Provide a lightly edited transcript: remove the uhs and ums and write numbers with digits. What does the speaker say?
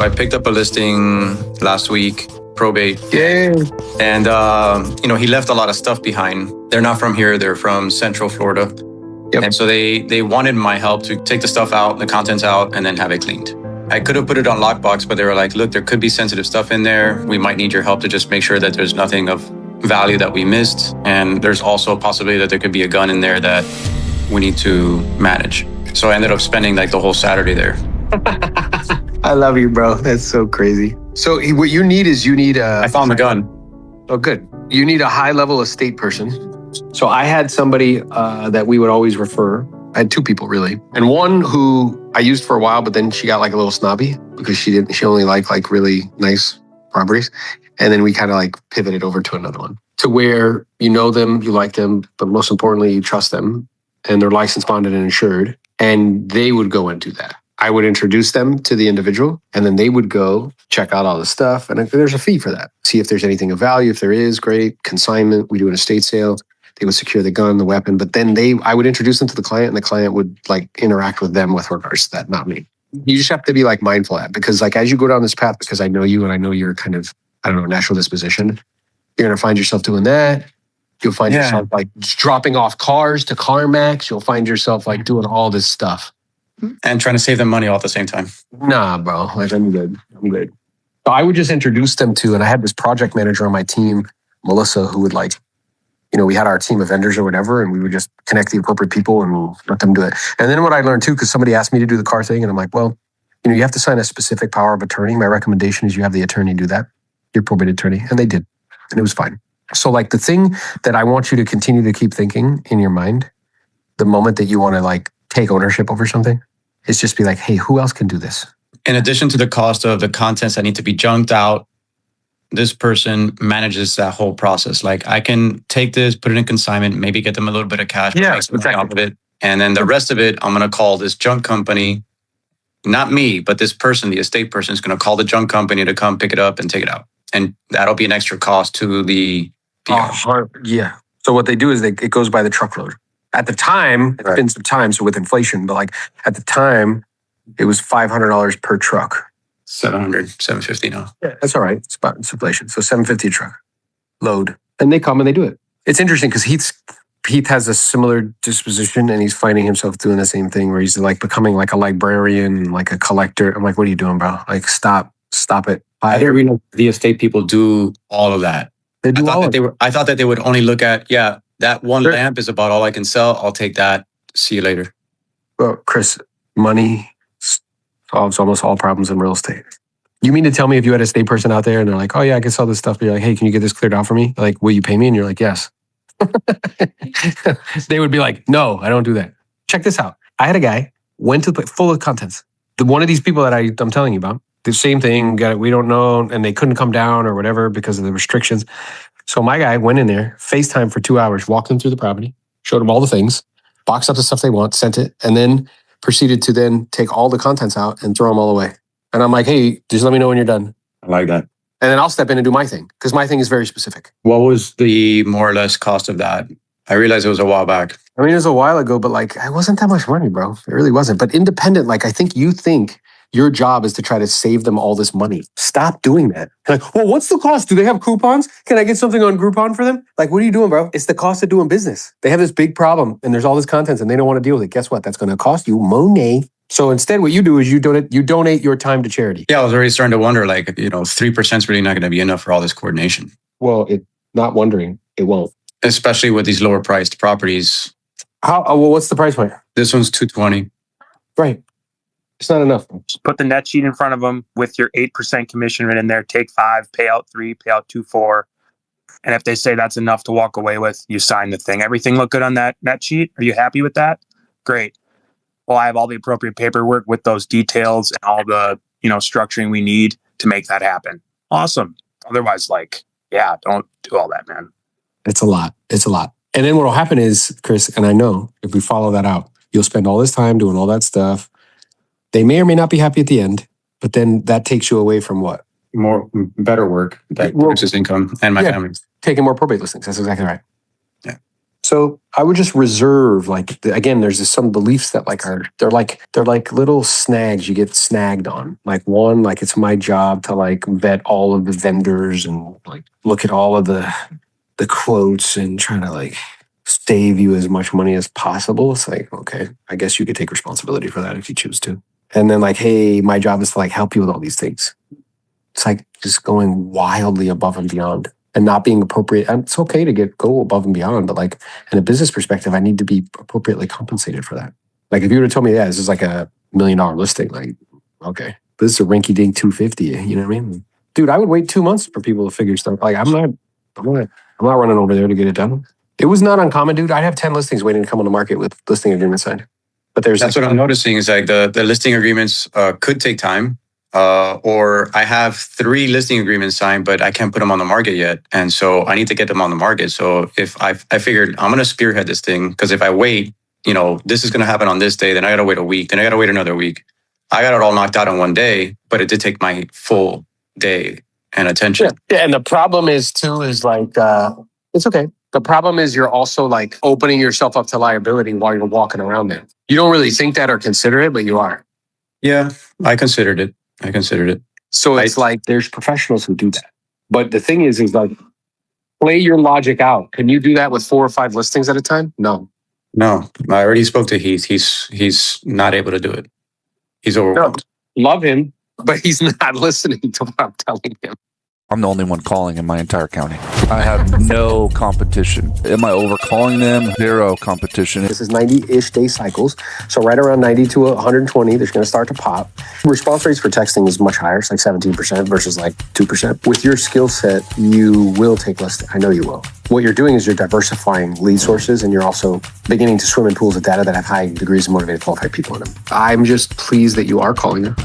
So I picked up a listing last week, Probate. Yeah. And, he left a lot of stuff behind. They're not from here. They're from Central Florida. Yep. And so they wanted my help to take the stuff out, the contents out, and then have it cleaned. I could have put it on lockbox, but they were like, look, there could be sensitive stuff in there. We might need your help to just make sure that there's nothing of value that we missed. And there's also a possibility that there could be a gun in there that we need to manage. So I ended up spending like the whole Saturday there. I love you, bro. That's so crazy. So what you need is I found the gun. Oh, good. You need a high-level estate person. So I had somebody that we would always refer. I had two people really, and one who I used for a while, but then she got like a little snobby because she only liked like really nice properties, and then we kind of like pivoted over to another one to where you know them, you like them, but most importantly you trust them, and they're licensed, bonded, and insured, and they would go and do that. I would introduce them to the individual, and then they would go check out all the stuff, and there's a fee for that. See if there's anything of value. If there is, great. Consignment. We do an estate sale. They would secure the gun, the weapon, but then I would introduce them to the client, and the client would like interact with them with regards to that, not me. You just have to be like mindful of that, because like as you go down this path, because I know you and I know you're kind of, I don't know, natural disposition, you're going to find yourself doing that. You'll find yourself like dropping off cars to CarMax. You'll find yourself like doing all this stuff. And trying to save them money all at the same time. Nah, bro. Like I'm good. So I would just introduce them to, and I had this project manager on my team, Melissa, who would like, we had our team of vendors or whatever, and we would just connect the appropriate people and we'll let them do it. And then what I learned too, because somebody asked me to do the car thing, and I'm like, well, you have to sign a specific power of attorney. My recommendation is you have the attorney do that, your probate attorney. And they did, and it was fine. So like the thing that I want you to continue to keep thinking in your mind, the moment that you want to like take ownership over something, is just be like, hey, who else can do this? In addition to the cost of the contents that need to be junked out, this person manages that whole process. Like I can take this, put it in consignment, maybe get them a little bit of cash, make some money off of it. And then the rest of it, I'm going to call this junk company, not me, but this person, the estate person is going to call the junk company to come pick it up and take it out. And that'll be an extra cost to the PR. Yeah. So what they do is it goes by the truckload. At the time, it's been some time, so with inflation, but like at the time, it was $500 per truck. $750 now. Yeah, that's all right. It's about inflation. So $750 a truck load. And they come and they do it. It's interesting because Heath has a similar disposition, and he's finding himself doing the same thing where he's like becoming like a librarian, like a collector. I'm like, what are you doing, bro? Like, stop it. I didn't know the estate people do all of that. They do I thought that they would only look at, that one lamp is about all I can sell. I'll take that. See you later. Well, Chris, money solves almost all problems in real estate. You mean to tell me if you had a estate person out there and they're like, oh yeah, I can sell this stuff. But you're like, hey, can you get this cleared out for me? Like, will you pay me? And you're like, yes. They would be like, no, I don't do that. Check this out. I had a guy, went to the place full of contents. One of these people that I'm telling you about, the same thing, we don't know, and they couldn't come down or whatever because of the restrictions. So my guy went in there, FaceTime for 2 hours, walked them through the property, showed them all the things, boxed up the stuff they want, sent it, and then proceeded to then take all the contents out and throw them all away. And I'm like, hey, just let me know when you're done. I like that. And then I'll step in and do my thing, because my thing is very specific. What was the more or less cost of that? I realized it was a while back. I mean, it was a while ago, but like, it wasn't that much money, bro. It really wasn't. But independent, like, I think you think your job is to try to save them all this money. Stop doing that. Like, well, what's the cost? Do they have coupons? Can I get something on Groupon for them? Like, what are you doing, bro? It's the cost of doing business. They have this big problem and there's all this content and they don't want to deal with it. Guess what? That's going to cost you money. So instead, what you do is you donate your time to charity. Yeah, I was already starting to wonder, like, 3% is really not going to be enough for all this coordination. Well, not wondering, it won't. Especially with these lower priced properties. Well, what's the price point? This one's $220. Right. It's not enough. Just put the net sheet in front of them with your 8% commission right in there. Take 5, pay out 3, pay out 2, 4. And if they say that's enough to walk away with, you sign the thing. Everything look good on that net sheet? Are you happy with that? Great. Well, I have all the appropriate paperwork with those details and all the, structuring we need to make that happen. Awesome. Otherwise, don't do all that, man. It's a lot. And then what will happen is, Chris, and I know if we follow that out, you'll spend all this time doing all that stuff. They may or may not be happy at the end, but then that takes you away from what? Better work that produces income and my family. Taking more probate listings. That's exactly right. Yeah. So I would just reserve, like, again, there's some beliefs that like they're like little snags you get snagged on. Like one, like it's my job to like vet all of the vendors and like look at all of the quotes and try to like save you as much money as possible. It's like, okay, I guess you could take responsibility for that if you choose to. And then like, hey, my job is to like help you with all these things. It's like just going wildly above and beyond and not being appropriate. And it's okay to go above and beyond, but like in a business perspective, I need to be appropriately compensated for that. Like if you would have told me, yeah, this is like $1 million listing, like, okay, this is a rinky dink 250, you know what I mean? Dude, I would wait 2 months for people to figure stuff. Like I'm not running over there to get it done. It was not uncommon, dude. I'd have 10 listings waiting to come on the market with listing agreements signed. But that's what I'm noticing is like the listing agreements could take time. Or I have 3 listing agreements signed, but I can't put them on the market yet. And so I need to get them on the market. So if I figured I'm going to spearhead this thing, because if I wait, this is going to happen on this day, then I got to wait a week, then I got to wait another week. I got it all knocked out in one day, but it did take my full day and attention. Yeah. And the problem is too, is like, it's okay. The problem is you're also like opening yourself up to liability while you're walking around there. You don't really think that or consider it, but you are. Yeah, I considered it. So it's like there's professionals who do that. But the thing is like, play your logic out. Can you do that with 4 or 5 listings at a time? No. I already spoke to Heath. He's not able to do it. He's overwhelmed. No, love him, but he's not listening to what I'm telling him. I'm the only one calling in my entire county. I have no competition. Am I overcalling them? 0 competition. This is 90-ish day cycles. So right around 90 to 120, they're going to start to pop. Response rates for texting is much higher. It's like 17% versus like 2%. With your skill set, you will take less. I know you will. What you're doing is you're diversifying lead sources, and you're also beginning to swim in pools of data that have high degrees of motivated qualified people in them. I'm just pleased that you are calling them.